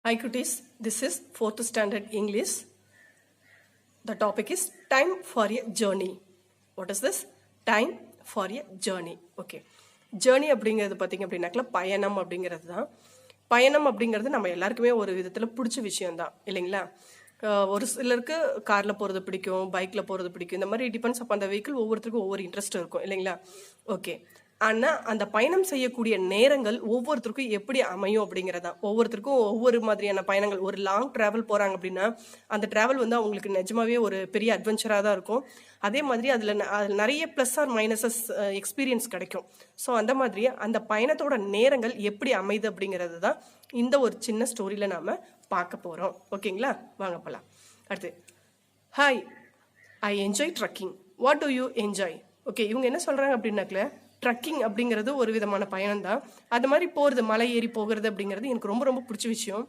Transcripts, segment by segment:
Hi cuties, this is 4th standard English. The topic is time for a journey. What is this? Time for a journey. Okay. Journey அப்படிங்கிறது பார்த்தீங்க அப்படின்னாக்கல பயணம் அப்படிங்கிறது தான். பயணம் அப்படிங்கிறது நம்ம எல்லாருக்குமே ஒரு விதத்தில் பிடிச்ச விஷயம் தான் இல்லைங்களா? ஒரு சிலருக்கு காரில் போகிறது பிடிக்கும், பைக்கில் போகிறது பிடிக்கும். இந்த மாதிரி டிபெண்ட்ஸ் அப்போ அந்த வெஹிக்கிள் ஒவ்வொருத்தருக்கும் ஒவ்வொரு இன்ட்ரெஸ்ட் இருக்கும் இல்லைங்களா? ஓகே. ஆனால் அந்த பயணம் செய்யக்கூடிய நேரங்கள் ஒவ்வொருத்தருக்கும் எப்படி அமையும் அப்படிங்கிறதா. ஒவ்வொருத்தருக்கும் ஒவ்வொரு மாதிரியான பயணங்கள். ஒரு லாங் ட்ராவல் போகிறாங்க அப்படின்னா அந்த ட்ராவல் வந்து அவங்களுக்கு நிஜமாவே ஒரு பெரிய அட்வென்ச்சராக தான் இருக்கும். அதே மாதிரி அதில் நிறைய ப்ளஸ் ஆர் மைனஸஸ் எக்ஸ்பீரியன்ஸ் கிடைக்கும். ஸோ அந்த மாதிரி அந்த பயணத்தோட நேரங்கள் எப்படி அமைது அப்படிங்கிறது தான் இந்த ஒரு சின்ன ஸ்டோரியில் நாம் பார்க்க போகிறோம். ஓகேங்களா, வாங்க போகலாம். அடுத்து, hi, I enjoy trekking, what to you enjoy? Okay, இவங்க என்ன சொல்கிறாங்க அப்படின்னாக்கல ட்ரக்கிங் அப்படிங்கிறது ஒரு விதமான பயணம் தான். அது மாதிரி போகிறது, மலை ஏறி போகிறது அப்படிங்கிறது எனக்கு ரொம்ப ரொம்ப பிடிச்ச விஷயம்.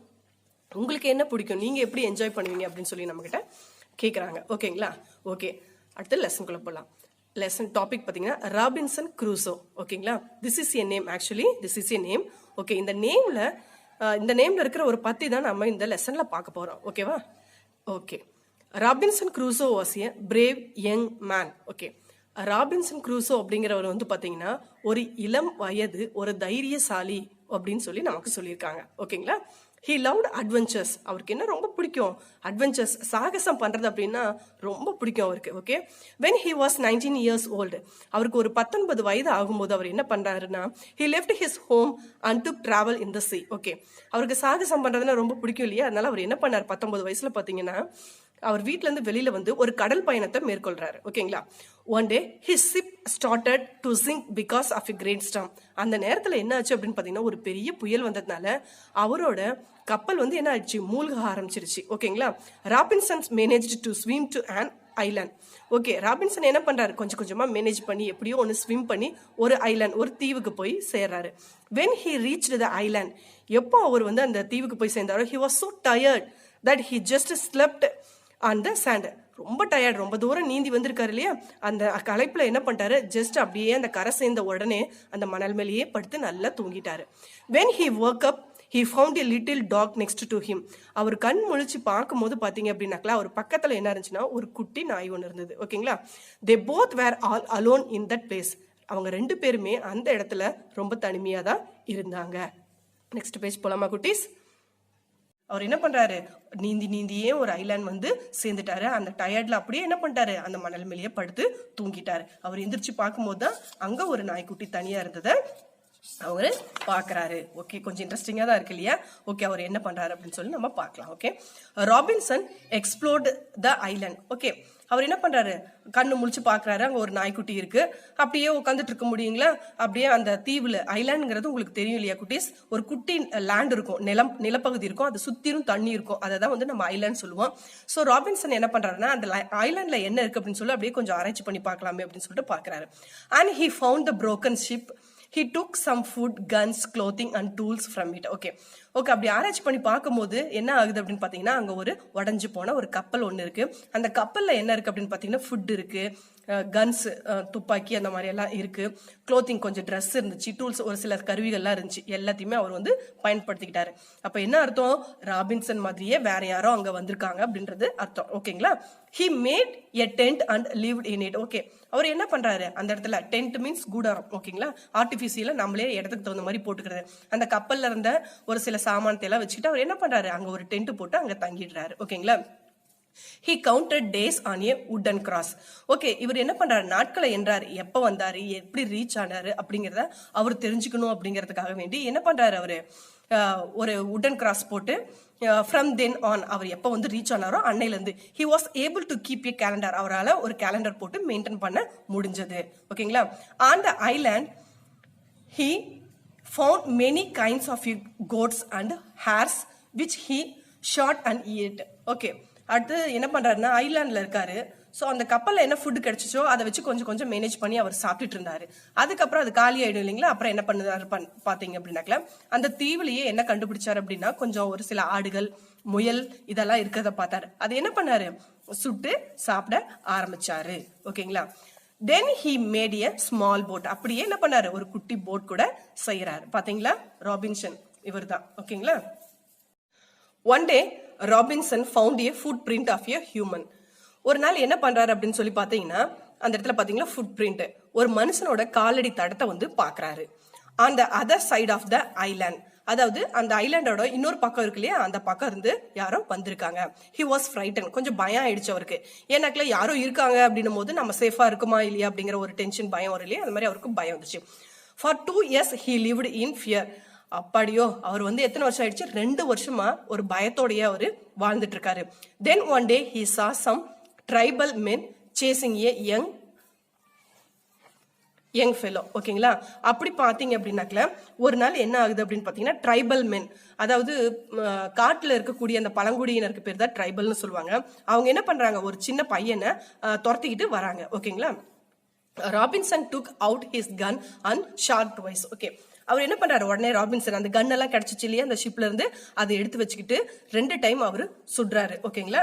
உங்களுக்கு என்ன பிடிக்கும், நீங்கள் எப்படி என்ஜாய் பண்ணுவீங்க அப்படின்னு சொல்லி நம்மக்கிட்ட கேட்குறாங்க. ஓகேங்களா, ஓகே. அடுத்து லெசனுக்குள்ளே போகலாம். லெசன் டாபிக் பார்த்தீங்கன்னா ராபின்சன் க்ரூசோ. ஓகேங்களா, this is a name. Actually this is a name. Okay, இந்த நேமில் இருக்கிற ஒரு பற்றி தான் நம்ம இந்த லெசனில் பார்க்க போகிறோம். ஓகேவா? Okay. Robinson Crusoe was a brave young man. Okay, Robinson Crusoe அப்படிங்கிறவர் வந்து பார்த்தீங்கன்னா ஒரு இளம் வயது ஒரு தைரியசாலி அப்படின்னு சொல்லி நமக்கு சொல்லியிருக்காங்க. ஓகேங்களா? He loved adventures. அவருக்கு என்ன ரொம்ப பிடிக்கும்? அட்வென்ச்சர்ஸ், சாகசம் பண்ணுறது அப்படின்னா ரொம்ப பிடிக்கும் அவருக்கு. Okay, when he was 19 years old, அவருக்கு ஒரு 19 வயது ஆகும்போது அவர் என்ன பண்ணுறாருன்னா he left his home and took travel in the sea. Okay, அவருக்கு சாகசம் பண்ணுறதுனா ரொம்ப பிடிக்கும் இல்லையா? அதனால அவர் என்ன பண்ணார், 19 வயசில் பார்த்தீங்கன்னா அவர் வீட்டிலேருந்து வெளியில வந்து ஒரு கடல் பயணத்தை மேற்கொள்றாரு. ஓகேங்களா? One day his ship started to sink because of a great storm. அந்த நேரத்தில் என்ன ஆச்சு அப்படின்னு பார்த்தீங்கன்னா ஒரு பெரிய புயல் வந்ததுனால அவரோட கப்பல் வந்து என்ன ஆயிடுச்சு, மூழ்க ஆரம்பிச்சிருச்சு. ஓகேங்களா? Robinson managed to swim to an island. Okay, Robinson என்ன பண்றாரு, கொஞ்சம் கொஞ்சமாக மேனேஜ் பண்ணி எப்படியோ ஒன்று ஸ்விம் பண்ணி ஒரு ஐலாண்ட், ஒரு தீவுக்கு போய் சேர்றாரு. When he reached the island, எப்போ அவர் வந்து அந்த தீவுக்கு போய் சேர்ந்தாரோ he was so tired that he just slept அந்த சாண்ட். ரொம்ப டயர்ட், ரொம்ப தூரம் நீந்தி வந்திருக்காரு இல்லையா? அந்த களைப்பில் என்ன பண்ணிட்டாரு, ஜஸ்ட் அப்படியே அந்த கரை சேர்ந்த உடனே அந்த மணல் மேலேயே படுத்து நல்லா தூங்கிட்டாரு. When he woke up he found a little dog next to him. அவர் கண் முழிச்சு பார்க்கும்போது பார்த்தீங்க அப்படின்னாக்கா அவர் பக்கத்தில் என்ன இருந்துச்சுன்னா ஒரு குட்டி நாய் ஒன்று இருந்தது. ஓகேங்களா? They both were all alone in that place. அவங்க ரெண்டு பேருமே அந்த இடத்துல ரொம்ப தனிமையாக தான் இருந்தாங்க. நெக்ஸ்ட் பேஜ் போலாமா குட்டீஸ்? அவர் என்ன பண்றாரு, நீந்தியே ஒரு ஐலாண்ட் வந்து சேர்ந்துட்டாரு. அந்த டயர்ட்ல அப்படியே என்ன பண்ணிட்டாரு, அந்த மணல் மேலேயே படுத்து தூங்கிட்டாரு. அவர் எந்திரிச்சு பார்க்கும்போது தான் அங்க ஒரு நாய்க்குட்டி தனியா இருந்ததை அவரு பாக்குறாரு. ஓகே, கொஞ்சம் இன்ட்ரெஸ்டிங்கா தான் இருக்கு இல்லையா? ஓகே, அவர் என்ன பண்றாரு அப்படின்னு சொல்லி நம்ம பார்க்கலாம். Okay, Robinson explored the island. Okay, அவர் என்ன பண்றாரு, கண்ணு முழிச்சு பாக்குறாரு, அங்க ஒரு நாய்க்குட்டி இருக்கு. அப்படியே உட்காந்துட்டு இருக்க முடியுங்களா? அப்படியே அந்த தீவுல, ஐலாண்டுங்கிறது உங்களுக்கு தெரியும் இல்லையா குட்டீஸ், ஒரு குட்டி லேண்ட் இருக்கும், நிலப்பகுதி இருக்கும், அது சுத்திரும் தண்ணி இருக்கும், அதை தான் வந்து நம்ம ஐலாண்ட் சொல்லுவோம். ஸோ ராபின்சன் என்ன பண்றாருன்னா அந்த ஐலாண்ட்ல என்ன இருக்கு அப்படின்னு சொல்லி அப்படியே கொஞ்சம் ஆராய்ச்சி பண்ணி பார்க்கலாமே அப்படின்னு சொல்லிட்டு பாக்குறாரு. And he found the broken ship. He took some food, guns, clothing and tools from it. Okay, அப்படி ஆராய்ச்சி பண்ணி பார்க்கும்போது என்ன ஆகுது அப்படின்னு பார்த்தீங்கன்னா அங்கே ஒரு உடஞ்சு போன ஒரு கப்பல் ஒன்று இருக்கு. அந்த கப்பலில் என்ன இருக்கு அப்படின்னு பார்த்தீங்கன்னா ஃபுட் இருக்கு, கன்ஸ், துப்பாக்கி, அந்த மாதிரி எல்லாம் இருக்கு, க்ளோத்திங், கொஞ்சம் ட்ரெஸ் இருந்துச்சு, டூல்ஸ், ஒரு சில கருவிகள்லாம் இருந்துச்சு. எல்லாத்தையுமே அவர் வந்து பயன்படுத்திக்கிட்டாரு. அப்போ என்ன அர்த்தம், ராபின்சன் மாதிரியே வேற யாரோ அங்கே வந்திருக்காங்க அப்படின்றது அர்த்தம். ஓகேங்களா? He made a tent and lived in it. Okay, அவர் என்ன பண்றாரு, அந்த இடத்துல டென்ட் மீன்ஸ் கூடாரம். ஓகேங்களா? ஆர்டிஃபிஷியலா நம்மளே இடத்துக்கு தகுந்த மாதிரி போட்டுக்கிறது. அந்த கப்பல்ல இருந்த ஒரு சில சாமானத்தை எல்லாம் வச்சுக்கிட்டு அவர் என்ன பண்றாரு, அங்க ஒரு டென்ட் போட்டு அங்க தங்கிடுறாரு. ஓகேங்களா? He counted days on a wooden cross. Okay, இவர் என்ன பண்றாரு, நாட்களை என்றாரு, எப்ப வந்தாரு, எப்படி ரீச் ஆனாரு அப்படிங்கிறத அவர் தெரிஞ்சுக்கணும் அப்படிங்கிறதுக்காக வேண்டி என்ன பண்றாரு, அவரு ஒரு வுடன் கிராஸ் போட்டு ஃப்ரம் தென் ஆன், அவர் எப்போ வந்து ரீச் ஆனாரோ அன்னையிலேருந்து he was able to keep a calendar, அவரால் ஒரு கேலண்டர் போட்டு மெயின்டைன் பண்ண முடிஞ்சது. ஓகேங்களா? On the island he found many kinds of goats and hares which he shot and ate. Okay, அடுத்து என்ன பண்றாருன்னா ஐலாண்ட்ல இருக்காரு. ஸோ அந்த கப்பலில் என்ன ஃபுட்டு கிடைச்சிச்சோ அதை வச்சு கொஞ்சம் கொஞ்சம் மேனேஜ் பண்ணி அவர் சாப்பிட்டுட்டு இருந்தாரு. அதுக்கப்புறம் அது காலி ஆயிடும் இல்லைங்களா? அப்புறம் என்ன பண்ணுறாரு பார்த்தீங்க அப்படின்னாக்கல அந்த தீவுலையே என்ன கண்டுபிடிச்சாரு அப்படின்னா கொஞ்சம் ஒரு சில ஆடுகள், முயல் இதெல்லாம் இருக்கிறத பார்த்தாரு. அது என்ன பண்ணாரு, சுட்டு சாப்பிட ஆரம்பிச்சாரு. ஓகேங்களா? Then he made a small boat. அப்படியே என்ன பண்ணாரு, ஒரு குட்டி போட் கூட செய்யறாரு. பாத்தீங்களா? ராபின்சன் இவர் தான். ஓகேங்களா? One day Robinson found a footprint of a human. ஒரு நாள் என்ன பண்றாரு அப்படின்னு சொல்லி பாத்தீங்கன்னா, அந்த இடத்துல பாத்தீங்கன்னா ஃபுட் பிரிண்ட், ஒரு மனுஷனோட காலடி தடத்தை வந்து பாக்குறாரு. On the other side of the island, அதாவது அந்த ஐலாண்டோட இன்னொரு பக்கம் இருக்கு இல்லையா, அந்த பக்கம் இருந்து யாரோ வந்திருக்காங்க. ஹி வாஸ் ஃப்ரைட்டன், கொஞ்சம் பயம் ஆயிடுச்சு அவருக்கு. ஏன்னாக்கல யாரோ இருக்காங்க அப்படின்னும் போது நம்ம சேஃபா இருக்குமா இல்லையா அப்படிங்கிற ஒரு டென்ஷன், பயம் வரும் இல்லையா, அந்த மாதிரி அவருக்கு பயம் வந்துச்சு. For 2 years he lived in fear. அப்படியோ அவர் வந்து எத்தனை வருஷம் ஆயிடுச்சு, 2 வருஷமா ஒரு பயத்தோடய அவரு வாழ்ந்துட்டு இருக்காரு. Then one day he saw some tribal men chasing a young fellow. ஓகேங்களா, அப்படி பாத்தீங்க அப்படின்னாக்கல ஒரு நாள் என்ன ஆகுது அப்படின்னு பாத்தீங்கன்னா, ட்ரைபல் மென், அதாவது காட்டுல இருக்கக்கூடிய அந்த பழங்குடியினருக்கு பேர் தான் ட்ரைபல்னு சொல்லுவாங்க. அவங்க என்ன பண்றாங்க, ஒரு சின்ன பையனை துரத்திக்கிட்டு வராங்க. ஓகேங்களா, Robinson took out his gun and shot twice. Okay, அவர் என்ன பண்றாரு, உடனே ராபின்சன் அந்த கன் எல்லாம் கிடைச்சிச்சு இல்லையா அந்த ஷிப்ல இருந்து, அதை எடுத்து வச்சுக்கிட்டு 2 டைம் அவரு சுடுறாரு. ஓகேங்களா,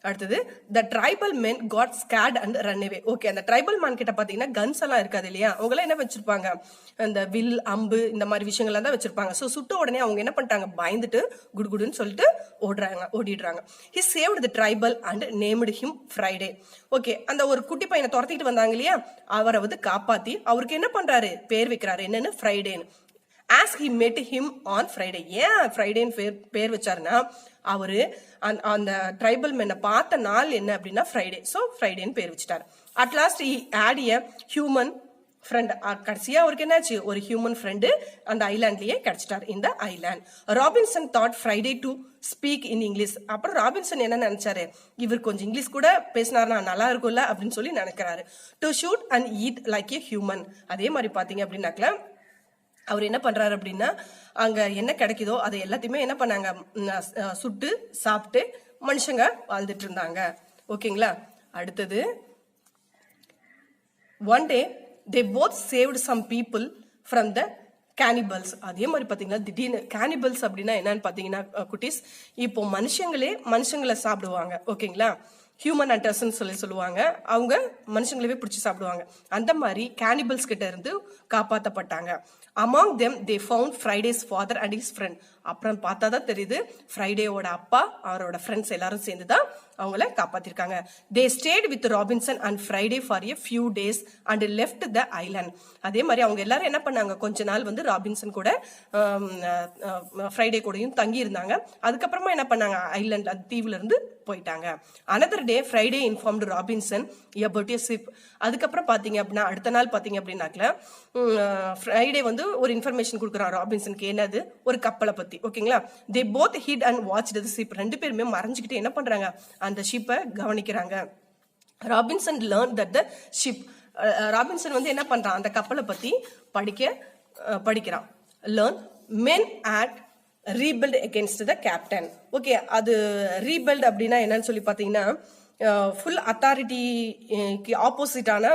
அடுத்தது the tribal men got scared and run away. Okay, அந்த ட்ரைபல் மேன் கிட்ட பாத்தீங்கன்னா கன்ஸ் எல்லாம் இருக்காது இல்லையா, அவங்க எல்லாம் என்ன வச்சிருப்பாங்க, அந்த வில், அம்பு, இந்த மாதிரி விஷயங்கள்லாம் தான் வச்சிருப்பாங்க. ஸோ சுட்ட உடனே அவங்க என்ன பண்ணிட்டாங்க, பயந்துட்டு குடுகுடுன்னு சொல்லிட்டு ஓடிடுறாங்க. he saved the tribal and named him Friday. Okay, அந்த ஒரு குட்டி பையனை துரத்திட்டு வந்தாங்க இல்லையா, அவரை வந்து காப்பாத்தி அவருக்கு என்ன பண்றாரு, பேர் வைக்கிறாரு, என்னன்னு, ஃப்ரைடேன்னு. as he met him on Friday. ஏன் ஃப்ரைடேன்னு பேர் வச்சாருன்னா, அவரு அந்த ட்ரைபல் மென்னை பார்த்த நாள் என்ன அப்படின்னா ஃப்ரைடே. ஸோ ஃப்ரைடேன்னு பேர் வச்சுட்டாரு. At last he had a human friend. கடைசியா அவருக்கு என்னாச்சு, ஒரு ஹியூமன் ஃப்ரெண்டு அந்த ஐலாண்ட்லயே கிடைச்சிட்டாரு, இந்த island. Robinson thought Friday to speak in English. அப்புறம் ராபின்சன் என்ன நினைச்சாரு, இவர் கொஞ்சம் இங்கிலீஷ் கூட பேசினாருன்னா நல்லா இருக்கும்ல அப்படின்னு சொல்லி நினைக்கிறாரு. To shoot and eat like A human. அதே மாதிரி பாத்தீங்க அப்படின்னாக்கல அவர் என்ன பண்றாரு அப்படின்னா, அங்க என்ன கிடைக்குதோ அதை எல்லாத்தையுமே என்ன பண்ணாங்க, சுட்டு சாப்பிட்டு மனுஷங்க வாழ்ந்துட்டு இருந்தாங்க. ஓகேங்களா, அடுத்தது one day they both saved some people from the cannibals. அதே மாதிரி பாத்தீங்கன்னா திடீர்னு கேனிபல்ஸ் அப்படின்னா என்னன்னு பாத்தீங்கன்னா குட்டீஸ், இப்போ மனுஷங்களை சாப்பிடுவாங்க. ஓகேங்களா, ஹியூமன் ஹண்டர்ஸ்ன்னு சொல்லுவாங்க, அவங்க மனுஷங்களவே பிடிச்சி சாப்பிடுவாங்க. அந்த மாதிரி கேனிபல்ஸ் கிட்ட இருந்து காப்பாற்றப்பட்டாங்க. Among them they found Friday's father and his friend. அப்புறம் பார்த்தா தான் தெரியுது, ஃப்ரைடேவோட அப்பா அவரோட ஃப்ரெண்ட்ஸ் எல்லாரும் சேர்ந்து தான் அவங்கள காப்பாத்திருக்காங்க. They stayed with Robinson and Friday for a few days and left the island. அதே மாதிரி அவங்க எல்லாரும் என்ன பண்ணாங்க, கொஞ்ச நாள் வந்து ராபின்சன் கூட ஃப்ரைடே கூடயும் தங்கி இருந்தாங்க. அதுக்கப்புறமா என்ன பண்ணாங்க, ஐலாண்ட் அந்த தீவுல இருந்து போயிட்டாங்க. Another day Friday informed Robinson about a ship. அதுக்கப்புறம் பாத்தீங்க அப்படின்னா அடுத்த நாள் பாத்தீங்க அப்படின்னாக்கல ஃப்ரைடே வந்து ஒரு இன்ஃபர்மேஷன் கொடுக்குறான் ராபின்சனுக்கு, என்னது, ஒரு கப்பலை பத்தி. ஓகேங்களா, they both hid and watched the ship. 2 பேருமே மறைஞ்சுக்கிட்டு என்ன பண்றாங்க, அந்த ஷிப்பை கவனிக்கிறாங்க. Robinson learn that the ship. Robinson வந்து என்ன பண்றான், அந்த கப்பலை பத்தி படிக்கிறான். Learn men had rebelled against the captain. Okay, அது ரீபில்ட் அப்படின்னா என்னன்னு சொல்லி பாத்தீங்கன்னா, ஃபுல் அத்தாரிட்டிக்கு ஆப்போசிட்டான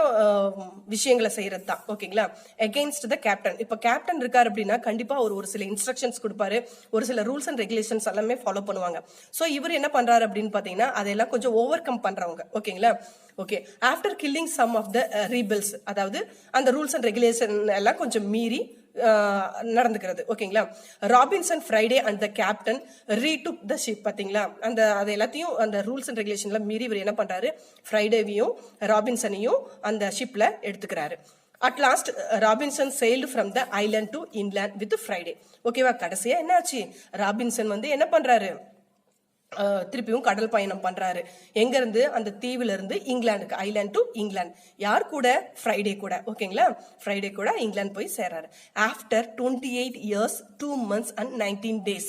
விஷயங்களை செய்யறது தான். ஓகேங்களா, அகெயின்ஸ்ட் த கேப்டன். இப்போ கேப்டன் இருக்காரு அப்படின்னா கண்டிப்பா ஒரு சில இன்ஸ்ட்ரக்ஷன்ஸ் கொடுப்பாரு, ஒரு சில ரூல்ஸ் அண்ட் ரெகுலேஷன்ஸ் எல்லாமே ஃபாலோ பண்ணுவாங்க. ஸோ இவர் என்ன பண்றாரு அப்படின்னு பாத்தீங்கன்னா அதெல்லாம் கொஞ்சம் ஓவர் கம் பண்றவங்க. ஓகேங்களா, okay, after killing some of the rebels, அதாவது அந்த ரூல்ஸ் அண்ட் ரெகுலேஷன் எல்லாம் கொஞ்சம் மீறி நடந்துக்கிறது. ஓகேங்களா, Robinson, Friday and the captain retook the ship. பாத்தீங்களா, அது எல்லாத்தையும் அந்த ரூல்ஸ் அண்ட் ரெகுலேஷன்ல மீறி இவர் என்ன பண்றாரு, ஃப்ரைடேவையும் ராபின்சனையும் அந்த ஷிப்ல எடுத்துக்கிறாரு. At last Robinson sailed from the island to inland with Friday. ஓகேவா, கடைசியா என்னாச்சு, ராபின்சன் வந்து என்ன பண்றாரு, திருப்பியும் கடல் பயணம் பண்றாரு. எங்க இருந்து, அந்த தீவுல இருந்து இங்கிலாந்துக்கு, ஐலாண்ட் டு இங்கிலாந்து. யார் கூட, ஃப்ரைடே கூட. ஓகேங்களா, ஃப்ரைடே கூட இங்கிலாந்து போய் சேர்றாரு. After 28 years 2 months and 19 days.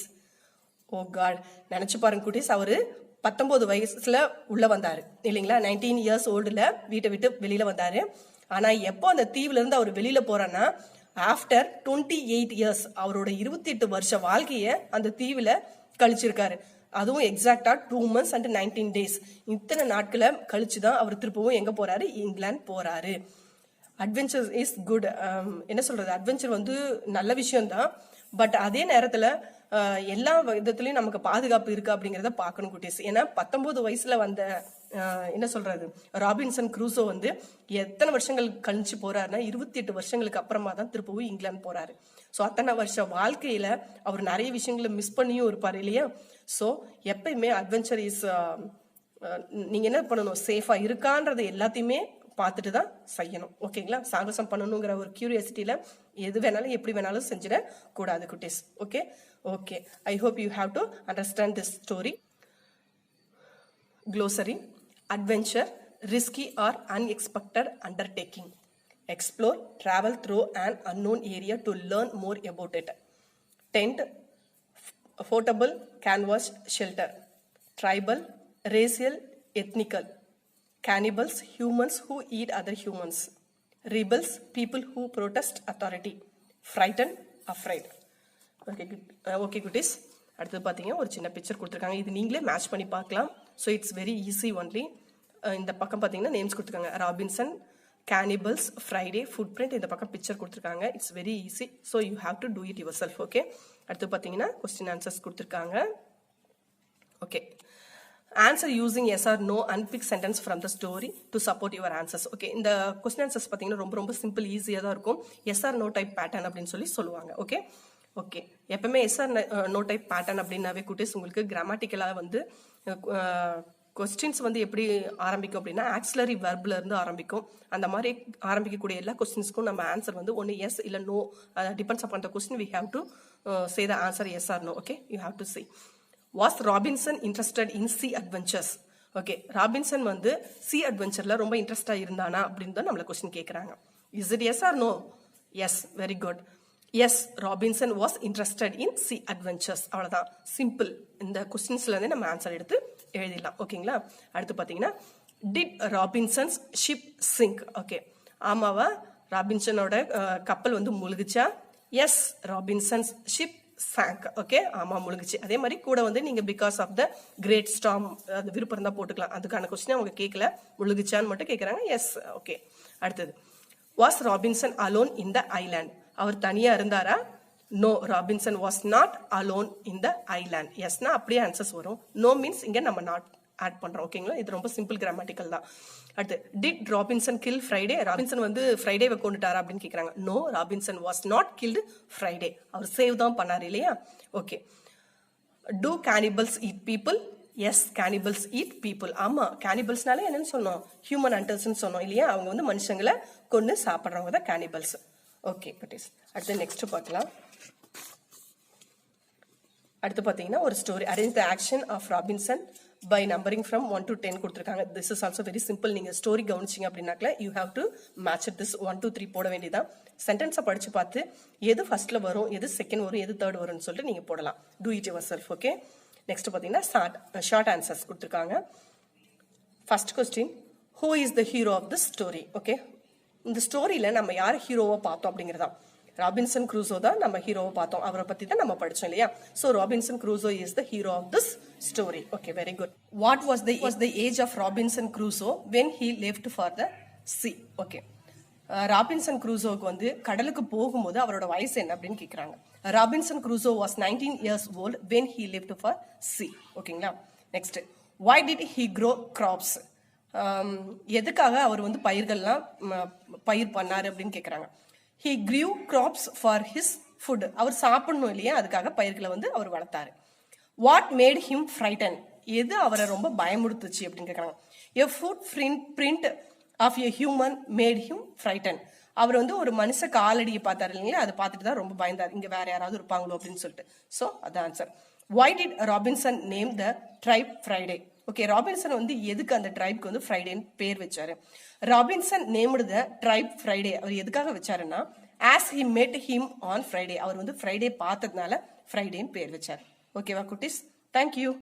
Oh God, நினைச்சு பாருங்க குட்டீஸ், அவரு 19 வயசுல உள்ள வந்தாரு இல்லைங்களா, 19 years ஓல்டுல வீட்டை விட்டு வெளியில வந்தாரு. ஆனா எப்போ அந்த தீவுல இருந்து அவர் வெளியில போறான்னா, ஆஃப்டர் 28 years, அவரோட 28 வருஷ வாழ்க்கைய அந்த தீவுல கழிச்சிருக்காரு. அதுவும் எக்ஸாக்டா 2 months and 19 days. இத்தனை நாட்களை கழிச்சுதான் அவர் திருப்பவும் எங்க போறாரு, இங்கிலாந்து போறாரு. Adventure is good. என்ன சொல்றது, அட்வென்ச்சர் வந்து நல்ல விஷயம் தான். பட் அதே நேரத்துல எல்லா விதத்துலயும் நமக்கு பாதுகாப்பு இருக்கு அப்படிங்கறத பாக்கணும் குட்டீஸ். ஏன்னா 19 வயசுல வந்த என்ன சொல்றது ராபின்சன் க்ரூசோ வந்து எத்தனை வருஷங்கள் கழிச்சு போறாருன்னா 28 வருஷங்களுக்கு அப்புறமா தான் திருப்பவும் இங்கிலாந்து போறாரு. ஸோ அத்தனை வருஷம் வாழ்க்கையில அவர் நிறைய விஷயங்களை மிஸ் பண்ணியும் இருப்பாரு இல்லையா. ஸோ எப்பயுமே அட்வென்ச்சர் இஸ் நீங்கள் என்ன பண்ணணும், சேஃபாக இருக்கான்றது எல்லாத்தையுமே பார்த்துட்டு தான் செய்யணும். ஓகேங்களா? சாகசம் பண்ணணுங்கிற ஒரு கியூரியாசிட்டியில் எது வேணாலும் எப்படி வேணாலும் செஞ்சிட கூடாது குட்டீஸ். Okay okay, I hope you have to understand this story. Glossary: adventure, risky or unexpected undertaking. Explore, travel through an unknown area to learn more about it. Tent, portable canvas shelter. Tribal, racial, ethnical. Cannibals, humans who eat other humans. Rebels, people who protest authority. Frightened, afraid. Okay குட்டீஸ், அடுத்தது பார்த்தீங்கன்னா ஒரு சின்ன picture கொடுத்துருக்காங்க. இது நீங்களே match பண்ணி பார்க்கலாம். So it's very easy only. இந்த பக்கம் பார்த்தீங்கன்னா நேம்ஸ் கொடுத்துருக்காங்க, Robinson, cannibals, Friday, footprint. இந்த பக்கம் பிக்சர் கொடுத்துருக்காங்க. It's very easy. So you have to do it yourself. Okay, அடுத்து பார்த்தீங்கன்னா கொஸ்டின் ஆன்சர்ஸ் கொடுத்துருக்காங்க. Okay, answer using yes or no and pick sentence from the story to support your answers. Okay, இந்த question answers பார்த்தீங்கன்னா ரொம்ப ரொம்ப simple, ஈஸியாக தான் இருக்கும். Yes or no type pattern அப்படின்னு சொல்லி சொல்லுவாங்க. ஓகே ஓகே, எப்பவுமே yes or no type pattern அப்படின்னாவே குட்டீஸ் உங்களுக்கு கிராமட்டிக்கலாக வந்து கொஸ்டின்ஸ் வந்து எப்படி ஆரம்பிக்கும் அப்படின்னா ஆக்சிலரி வெர்ப்ல இருந்து ஆரம்பிக்கும். அந்த மாதிரி ஆரம்பிக்கக்கூடிய எல்லா கொஸ்டின்ஸ்க்கும் நம்ம ஆன்சர் வந்து ஒன்று எஸ் இல்லை no, depends upon the question. We have to say the answer yes or no. Okay, you have to say. Was Robinson interested in sea adventures? Okay, Robinson வந்து சி அட்வென்ச்சர்ல ரொம்ப இன்ட்ரெஸ்டா இருந்தானா அப்படின்னு தான் நம்மள கொஸ்டின் கேட்குறாங்க. Is it yes or no? Yes, very good. Yes, Robinson was interested in sea adventures. அவ்வளோதான், சிம்பிள். இந்த கொஸ்டின்ஸ்லேருந்தே நம்ம ஆன்சர் எடுத்து எழுதிடலாம். ஓகேங்களா? அடுத்து பார்த்தீங்கன்னா டிட் ராபின்சன்ஸ் ஷிப் சிங்க்? ஓகே, ஆமாவா, ராபின்சனோட கப்பல் வந்து முழுகுச்சா? Yes, Robinson's ship sank. Okay, ஆமா முழுங்குச்சு. அதே மாதிரி கூட வந்து நீங்க because of the great storm அது விருப்பம் தான் போட்டுக்கலாம். அதுக்கான கொஸ்டின் அவங்க கேட்கல, முழுகுச்சான்னு மட்டும் கேட்குறாங்க. Yes, okay. அடுத்தது, was Robinson alone in the island? அவர் தனியா இருந்தாரா? No, Robinson was not alone in the island. எஸ்னா அப்படியே ஆன்சர்ஸ் வரும். நோ மீன்ஸ் இங்க நம்ம நாட் ஆட் பண்றோம். ஓகேங்களா? இது ரொம்ப சிம்பிள் கிராமட்டிக்கல் தான். அடுத்து, did Robinson kill Friday? Robinson வந்து ஃப்ரைடேவை கொண்டுட்டாரா அப்படின்னு கேட்குறாங்க. No, Robinson was not killed Friday. அவர் சேவ் தான் பண்ணார் இல்லையா? Okay. Do cannibals eat people? Yes, cannibals eat people. ஆமா, கேனிபல்ஸ்னாலே என்னன்னு சொன்னோம்? ஹியூமன் ஹண்டர்ஸ்ன்னு சொன்னோம் இல்லையா? அவங்க வந்து மனுஷங்களை கொண்டு சாப்பிட்றவங்க தான் கேனிபல்ஸ். ஓகே குட்டீஸ், அடுத்து நெக்ஸ்ட் பார்க்கலாம். அடுத்து பார்த்தீங்கன்னா ஒரு story. Arrange the action of Robinson by numbering from 1 to 10 கொடுத்துருக்காங்க. This is also very simple. நீங்கள் ஸ்டோரி கவனிச்சிங்க அப்படின்னாக்கல you have to match this 1 to 3 போட வேண்டியதான். சென்டென்ஸை படித்து பார்த்து எது ஃபர்ஸ்ட்ல வரும், எது செகண்ட் வரும், எது தேர்ட் வரும்னு சொல்லிட்டு நீங்கள் போடலாம். Do it yourself. Okay, next பார்த்தீங்கன்னா ஷார்ட் ஆன்சர்ஸ் கொடுத்துருக்காங்க. First question, who is the hero of the story? Okay, இந்த ஸ்டோரியில் நம்ம யார் ஹீரோவை பார்த்தோம் அப்படிங்கிறதா. ராபின்சன் க்ரூசோ தான் நம்ம ஹீரோவை பார்த்தோம். அவரை பற்றி தான் நம்ம படித்தோம் இல்லையா? So Robinson Crusoe is the hero of this story. Okay, very good. What was the age of Robinson Crusoe when he left for the sea? Okay, Robinson க்ரூசோவுக்கு வந்து கடலுக்கு போகும்போது அவரோட வயசு என்ன அப்படின்னு கேட்குறாங்க. Robinson Crusoe was 19 years old when he left for sea. ஓகேங்களா? Next, why did he grow crops? எதுக்காக அவர் வந்து பயிர்கள்லாம் பயிர் பண்ணாரு அப்படின்னு கேட்குறாங்க. He grew crops for his food. அவர் சாப்பிடணும் இல்லையா, அதுக்காக பயிர்களை வந்து அவர் வளர்த்தாரு. What made him frightened? எது அவரை ரொம்ப பயமுறுத்துச்சு அப்படின்னு கேட்குறாங்க. A footprint of a human made him frightened. அவர் வந்து ஒரு மனுஷ காலடியை பார்த்தாரு இல்லைங்களா, அதை பார்த்துட்டு தான் ரொம்ப பயந்தார். இங்க வேற யாராவது இருப்பாங்களோ அப்படின்னு சொல்லிட்டு. ஸோ அதான் answer. Why did Robinson name the tribe Friday? Okay, Robinson வந்து எதுக்கு அந்த ட்ரைப்க்கு வந்து ஃப்ரைடேன்னு பேர் வச்சாரு? Robinson named the tribe Friday அவர் எதுக்காக வச்சாருன்னா, as he met him on Friday, அவர் வந்து ஃப்ரைடே பார்த்ததுனால ஃப்ரைடேன்னு பேர் வச்சார். ஓகேவா குட்டீஸ்? தேங்க்யூ.